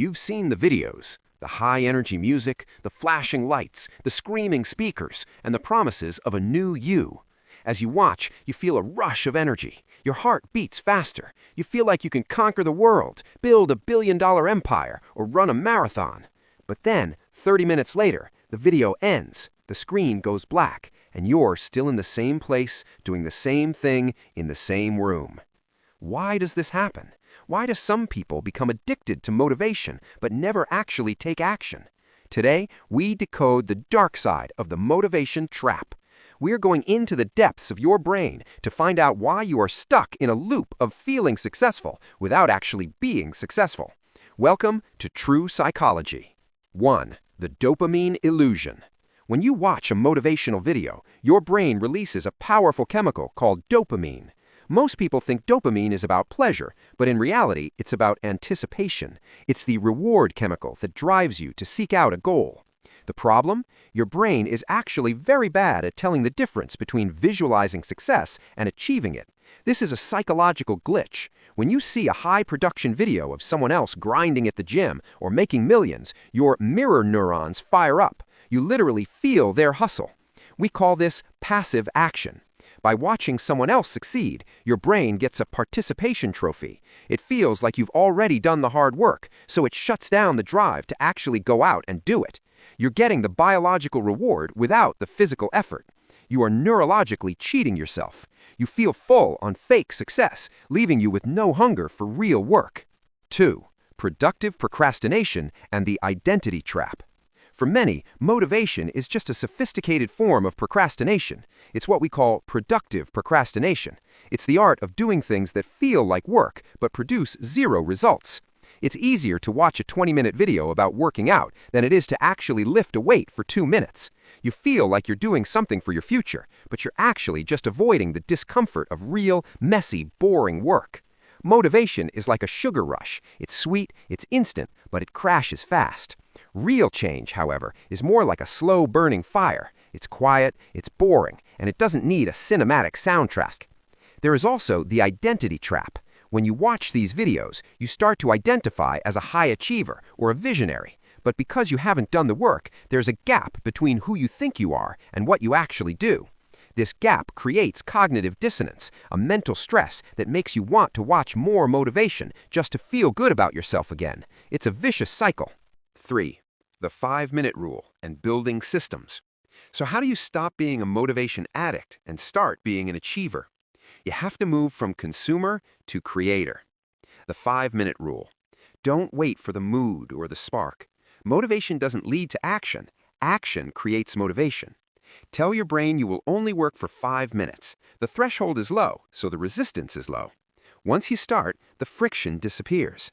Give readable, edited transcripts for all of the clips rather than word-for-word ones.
You've seen the videos, the high-energy music, the flashing lights, the screaming speakers, and the promises of a new you. As you watch, you feel a rush of energy. Your heart beats faster. You feel like you can conquer the world, build a billion-dollar empire, or run a marathon. But then, 30 minutes later, the video ends, the screen goes black, and you're still in the same place, doing the same thing in the same room. Why does this happen? Why do some people become addicted to motivation but never actually take action? Today, we decode the dark side of the motivation trap. We are going into the depths of your brain to find out why you are stuck in a loop of feeling successful without actually being successful. Welcome to True Psychology. 1. The dopamine illusion. When you watch a motivational video, your brain releases a powerful chemical called dopamine. Most people think dopamine is about pleasure, but in reality, it's about anticipation. It's the reward chemical that drives you to seek out a goal. The problem? Your brain is actually very bad at telling the difference between visualizing success and achieving it. This is a psychological glitch. When you see a high-production video of someone else grinding at the gym or making millions, your mirror neurons fire up. You literally feel their hustle. We call this passive action. By watching someone else succeed, your brain gets a participation trophy. It feels like you've already done the hard work, so it shuts down the drive to actually go out and do it. You're getting the biological reward without the physical effort. You are neurologically cheating yourself. You feel full on fake success, leaving you with no hunger for real work. 2. Productive procrastination and the identity trap. For many, motivation is just a sophisticated form of procrastination. It's what we call productive procrastination. It's the art of doing things that feel like work but produce zero results. It's easier to watch a 20-minute video about working out than it is to actually lift a weight for 2 minutes. You feel like you're doing something for your future, but you're actually just avoiding the discomfort of real, messy, boring work. Motivation is like a sugar rush. It's sweet, it's instant, but it crashes fast. Real change, however, is more like a slow-burning fire. It's quiet, it's boring, and it doesn't need a cinematic soundtrack. There is also the identity trap. When you watch these videos, you start to identify as a high achiever or a visionary. But because you haven't done the work, there's a gap between who you think you are and what you actually do. This gap creates cognitive dissonance, a mental stress that makes you want to watch more motivation just to feel good about yourself again. It's a vicious cycle. 3. The 5-minute rule and building systems. So how do you stop being a motivation addict and start being an achiever? You have to move from consumer to creator. The 5-minute rule. Don't wait for the mood or the spark. Motivation doesn't lead to action. Action creates motivation. Tell your brain you will only work for 5 minutes. The threshold is low, so the resistance is low. Once you start, the friction disappears.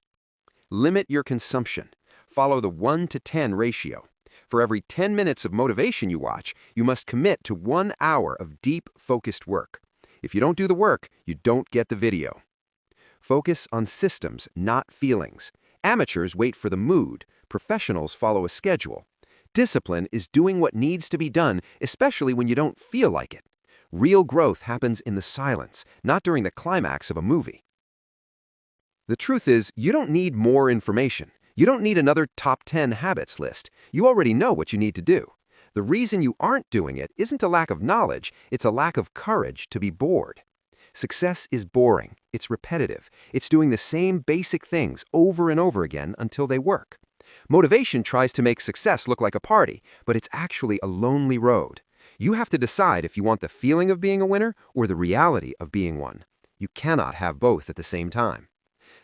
Limit your consumption. Follow the 1-to-10 ratio. For every 10 minutes of motivation you watch, you must commit to 1 hour of deep, focused work. If you don't do the work, you don't get the video. Focus on systems, not feelings. Amateurs wait for the mood. Professionals follow a schedule. Discipline is doing what needs to be done, especially when you don't feel like it. Real growth happens in the silence, not during the climax of a movie. The truth is, you don't need more information. You don't need another top 10 habits list. You already know what you need to do. The reason you aren't doing it isn't a lack of knowledge, it's a lack of courage to be bored. Success is boring, it's repetitive, it's doing the same basic things over and over again until they work. Motivation tries to make success look like a party, but it's actually a lonely road. You have to decide if you want the feeling of being a winner or the reality of being one. You cannot have both at the same time.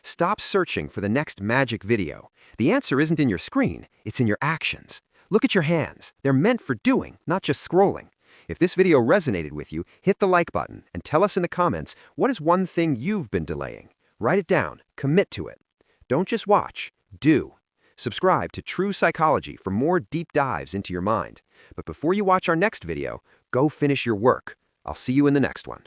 Stop searching for the next magic video. The answer isn't in your screen, it's in your actions. Look at your hands. They're meant for doing, not just scrolling. If this video resonated with you, hit the like button and tell us in the comments what is one thing you've been delaying. Write it down, commit to it. Don't just watch, do. Subscribe to True Psychology for more deep dives into your mind. But before you watch our next video, go finish your work. I'll see you in the next one.